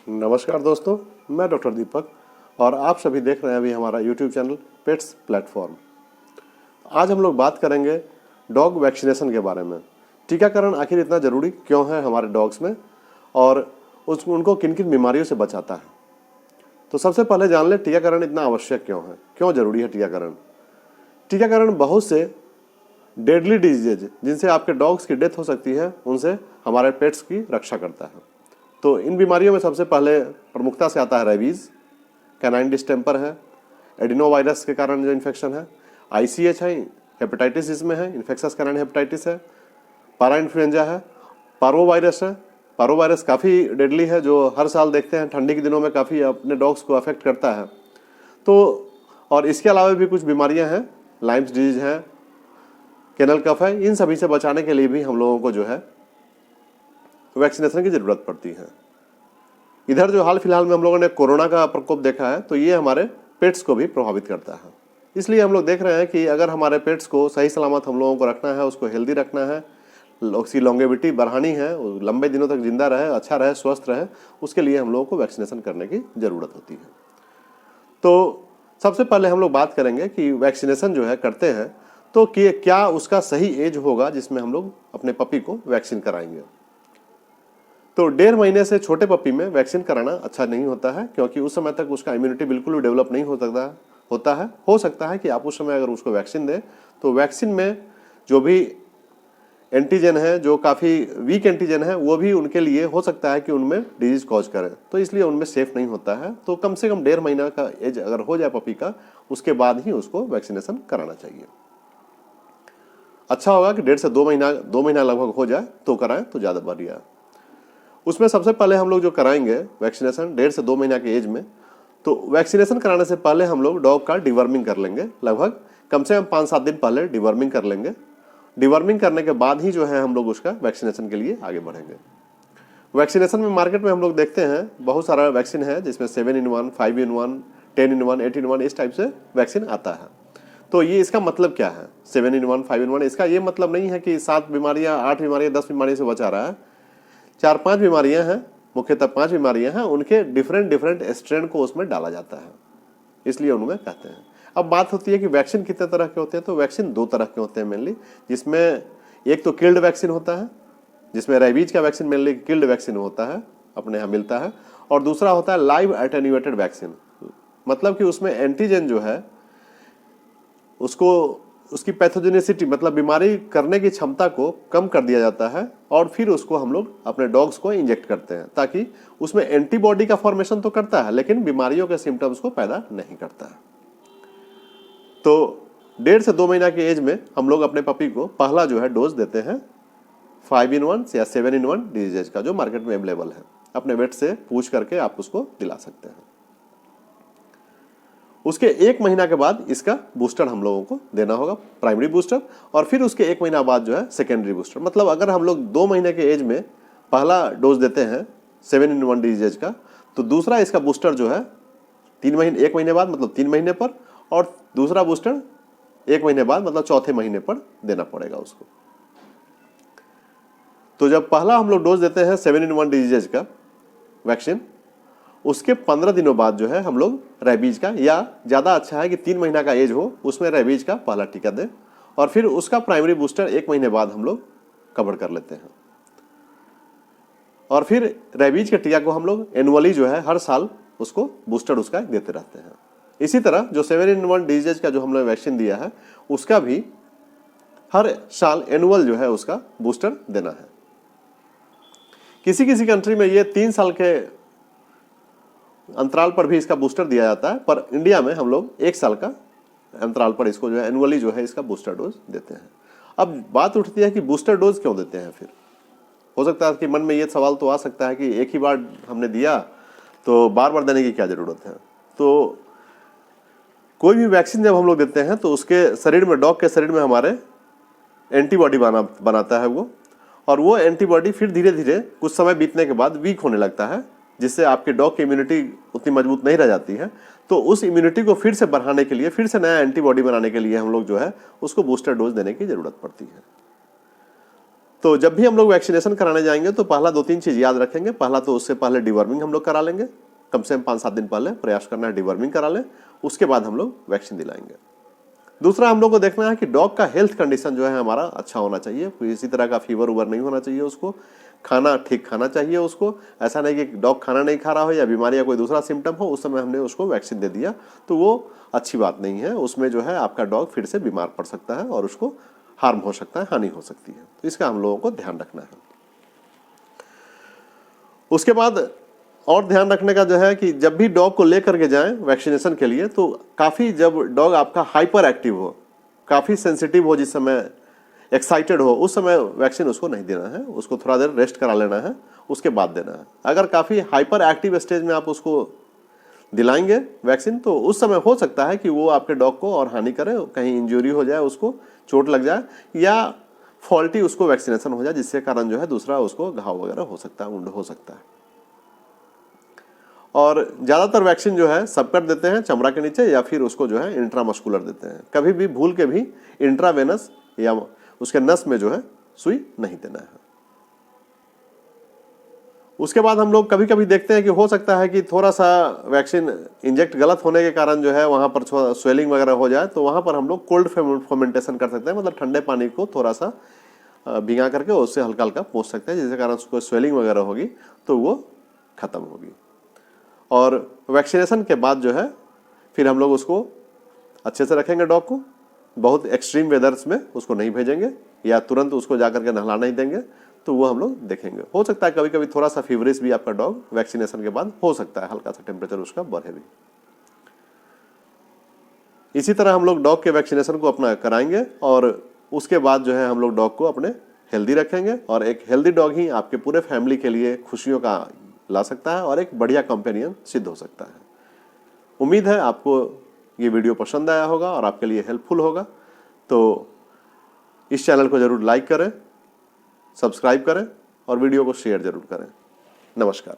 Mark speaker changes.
Speaker 1: नमस्कार दोस्तों, मैं डॉक्टर दीपक और आप सभी देख रहे हैं अभी हमारा यूट्यूब चैनल पेट्स प्लेटफॉर्म। आज हम लोग बात करेंगे डॉग वैक्सीनेशन के बारे में। टीकाकरण आखिर इतना ज़रूरी क्यों है हमारे डॉग्स में और उनको किन किन बीमारियों से बचाता है। तो सबसे पहले जान लें टीकाकरण इतना आवश्यक क्यों है, क्यों ज़रूरी है टीकाकरण। टीकाकरण बहुत से डेडली डिजीज जिनसे आपके डॉग्स की डेथ हो सकती है उनसे हमारे पेट्स की रक्षा करता है। तो इन बीमारियों में सबसे पहले प्रमुखता से आता है रेबीज़, कैनाइन डिस्टेम्पर है, एडिनोवायरस के कारण जो इन्फेक्शन है, ICH है, हेपेटाइटिस इसमें है, इन्फेक्शस कैनाइन हेपेटाइटिस है, पारा इन्फ्लुएंजा है, पारोवायरस है। पारोवायरस काफ़ी डेडली है जो हर साल देखते हैं ठंडी के दिनों में काफ़ी अपने डॉग्स को अफेक्ट करता है। तो और इसके अलावा भी कुछ बीमारियां हैं, लाइम्स डिजीज है, केनल कफ है। इन सभी से बचाने के लिए भी हम लोगों को जो है वैक्सीनेशन की ज़रूरत पड़ती है। इधर जो हाल फिलहाल में हम लोगों ने कोरोना का प्रकोप देखा है तो ये हमारे पेट्स को भी प्रभावित करता है। इसलिए हम लोग देख रहे हैं कि अगर हमारे पेट्स को सही सलामत हम लोगों को रखना है, उसको हेल्दी रखना है, उसकी लॉन्गेविटी बढ़ानी है, लंबे दिनों तक जिंदा रहे, अच्छा रहे, स्वस्थ रहे, उसके लिए हम लोगों को वैक्सीनेशन करने की ज़रूरत होती है। तो सबसे पहले हम लोग बात करेंगे कि वैक्सीनेशन जो है करते हैं तो कि क्या उसका सही एज होगा जिसमें हम लोग अपने पपी को वैक्सीन कराएंगे। तो 1.5 महीने से छोटे पपी में वैक्सीन कराना अच्छा नहीं होता है, क्योंकि उस समय तक उसका इम्यूनिटी बिल्कुल भी डेवलप नहीं हो सकता है कि आप उस समय अगर उसको वैक्सीन दें तो वैक्सीन में जो भी एंटीजन है, जो काफ़ी वीक एंटीजन है, वो भी उनके लिए हो सकता है कि उनमें डिजीज कॉज करे, तो इसलिए उनमें सेफ नहीं होता है। तो कम से कम 1.5 महीना का एज अगर हो जाए पपी का, उसके बाद ही उसको वैक्सीनेशन कराना चाहिए। अच्छा होगा कि 1.5 से 2 महीना लगभग हो जाए तो कराएं तो ज़्यादा बढ़िया। उसमें सबसे पहले हम लोग जो कराएंगे वैक्सीनेशन 1.5 से 2 महीना के एज में, तो वैक्सीनेशन कराने से पहले हम लोग डॉग का डिवर्मिंग कर लेंगे। लगभग कम से कम 5-7 दिन पहले डिवर्मिंग कर लेंगे। डिवर्मिंग करने के बाद ही जो है हम लोग उसका वैक्सीनेशन के लिए आगे बढ़ेंगे। वैक्सीनेशन में मार्केट में हम लोग देखते हैं बहुत सारा वैक्सीन है जिसमें 7 in 1, 5 in 1, 10 in 1, 8 in 1 इस टाइप से वैक्सीन आता है। तो ये इसका मतलब क्या है 7 in 1, 5 in 1? इसका ये मतलब नहीं है कि 7 बीमारियां, 8 बीमारियां, 10 बीमारियों से बचा रहा है। 4-5 बीमारियां हैं, मुख्यतः 5 बीमारियां हैं, उनके डिफरेंट स्ट्रेन को उसमें डाला जाता है, इसलिए उनमें कहते हैं। अब बात होती है कि वैक्सीन कितने तरह के होते हैं, तो वैक्सीन 2 तरह के होते हैं मेनली, जिसमें एक तो किल्ड वैक्सीन होता है, जिसमें रेबीज का वैक्सीन मेनली किल्ड वैक्सीन होता है, अपने यहाँ मिलता है, और दूसरा होता है लाइव एटेन्यूएटेड वैक्सीन। मतलब कि उसमें एंटीजन जो है उसकी पैथोजेनिसिटी मतलब बीमारी करने की क्षमता को कम कर दिया जाता है और फिर उसको हम लोग अपने डॉग्स को इंजेक्ट करते हैं, ताकि उसमें एंटीबॉडी का फॉर्मेशन तो करता है लेकिन बीमारियों के सिम्टम्स को पैदा नहीं करता है। तो 1.5 से 2 महीना के एज में हम लोग अपने पपी को पहला जो है डोज देते हैं 5 in 1 या 7 in 1 डिजीज का, जो मार्केट में अवेलेबल है। अपने वेट से पूछ करके आप उसको दिला सकते हैं। उसके 1 महीना के बाद इसका बूस्टर हम लोगों को देना होगा, प्राइमरी बूस्टर, और फिर उसके 1 महीना बाद जो है सेकेंडरी बूस्टर। मतलब अगर हम लोग 2 महीने के एज में पहला डोज देते हैं 7 in 1 डिजीज का, तो दूसरा इसका बूस्टर जो है 1 महीने बाद मतलब 3 महीने पर, और दूसरा बूस्टर 1 महीने बाद मतलब चौथे महीने पर देना पड़ेगा उसको। तो जब पहला हम लोग डोज देते हैं 7 in 1 डिजीज का वैक्सीन, उसके 15 दिनों बाद जो है हम लोग रेबीज का, या ज़्यादा अच्छा है कि 3 महीना का एज हो उसमें रेबीज का पहला टीका दें, और फिर उसका प्राइमरी बूस्टर 1 महीने बाद हम लोग कवर कर लेते हैं। और फिर रेबीज के टीका को हम लोग एनुअली जो है हर साल उसको बूस्टर उसका देते रहते हैं। इसी तरह जो 7 in 1 डिजीज का जो हम लोग वैक्सीन दिया है उसका भी हर साल एनुअल जो है उसका बूस्टर देना है। किसी किसी कंट्री में ये 3 साल के अंतराल पर भी इसका बूस्टर दिया जाता है, पर इंडिया में हम लोग 1 साल का अंतराल पर इसको जो है एनुअली जो है इसका बूस्टर डोज देते हैं। अब बात उठती है कि बूस्टर डोज क्यों देते हैं। फिर हो सकता है कि मन में ये सवाल तो आ सकता है कि एक ही बार हमने दिया तो बार बार देने की क्या ज़रूरत है। तो कोई भी वैक्सीन जब हम लोग देते हैं तो उसके शरीर में, डॉग के शरीर में हमारे एंटीबॉडी बनाता है वो, और वो एंटीबॉडी फिर धीरे धीरे कुछ समय बीतने के बाद वीक होने लगता है, जिससे आपके डॉग की इम्यूनिटी उतनी मजबूत नहीं रह जाती है। तो उस इम्यूनिटी को फिर से बढ़ाने के लिए, फिर से नया एंटीबॉडी बनाने के लिए हम लोग जो है उसको बूस्टर डोज देने की ज़रूरत पड़ती है। तो जब भी हम लोग वैक्सीनेशन कराने जाएंगे तो पहला 2-3 चीज़ याद रखेंगे। पहला तो उससे पहले डिवर्मिंग हम लोग करा लेंगे, कम से कम 5-7 दिन पहले प्रयास करना है डिवर्मिंग करा लें, उसके बाद हम लोग वैक्सीन दिलाएंगे। दूसरा हम लोग को देखना है कि डॉग का हेल्थ कंडीशन जो है हमारा अच्छा होना चाहिए, किसी तरह का फीवर उवर नहीं होना चाहिए, उसको खाना ठीक खाना चाहिए उसको। ऐसा नहीं कि डॉग खाना नहीं खा रहा हो या बीमारी या कोई दूसरा सिम्टम हो उस समय हमने उसको वैक्सीन दे दिया तो वो अच्छी बात नहीं है। उसमें जो है आपका डॉग फिर से बीमार पड़ सकता है और उसको हार्म हो सकता है, हानि हो सकती है। तो इसका हम लोगों को ध्यान रखना है। उसके बाद और ध्यान रखने का जो है कि जब भी डॉग को लेकर के जाएं वैक्सीनेशन के लिए तो काफ़ी, जब डॉग आपका हाइपर एक्टिव हो, काफ़ी सेंसिटिव हो, जिस समय एक्साइटेड हो, उस समय वैक्सीन उसको नहीं देना है। उसको थोड़ा देर रेस्ट करा लेना है, उसके बाद देना है। अगर काफ़ी हाइपर एक्टिव स्टेज में आप उसको दिलाएंगे वैक्सीन तो उस समय हो सकता है कि वो आपके डॉग को और हानि करे, कहीं इंजरी हो जाए, उसको चोट लग जाए या फॉल्टी उसको वैक्सीनेशन हो जाए, जिसके कारण जो है दूसरा उसको घाव वगैरह हो सकता है, वुंड हो सकता है। और ज़्यादातर वैक्सीन जो है सबकट देते हैं चमड़ा के नीचे या फिर उसको जो है इंट्रामस्कुलर देते हैं। कभी भी भूल के भी इंट्रावेनस या उसके नस में जो है सुई नहीं देना है। उसके बाद हम लोग कभी कभी देखते हैं कि हो सकता है कि थोड़ा सा वैक्सीन इंजेक्ट गलत होने के कारण जो है वहाँ पर स्वेलिंग वगैरह हो जाए, तो वहाँ पर हम लोग कोल्ड फर्मेंटेशन कर सकते हैं, मतलब ठंडे पानी को थोड़ा सा भिगा करके उससे हल्का हल्का पोंछ सकते हैं, जिसके कारण उसको स्वेलिंग वगैरह होगी तो वो खत्म होगी। और वैक्सीनेशन के बाद जो है फिर हम लोग उसको अच्छे से रखेंगे डॉग को। बहुत एक्सट्रीम वेदर्स में उसको नहीं भेजेंगे या तुरंत उसको जाकर के नहला नहीं देंगे, तो वो हम लोग देखेंगे। हो सकता है कभी कभी थोड़ा सा फीवरिश भी आपका डॉग वैक्सीनेशन के बाद हो सकता है, हल्का सा टेम्परेचर उसका बढ़े भी। इसी तरह हम लोग डॉग के वैक्सीनेशन को अपना कराएंगे और उसके बाद जो है हम लोग डॉग को अपने हेल्दी रखेंगे। और एक हेल्दी डॉग ही आपके पूरे फैमिली के लिए खुशियों का ला सकता है और एक बढ़िया कंपेनियन सिद्ध हो सकता है। उम्मीद है आपको ये वीडियो पसंद आया होगा और आपके लिए हेल्पफुल होगा। तो इस चैनल को जरूर लाइक करें, सब्सक्राइब करें और वीडियो को शेयर जरूर करें। नमस्कार।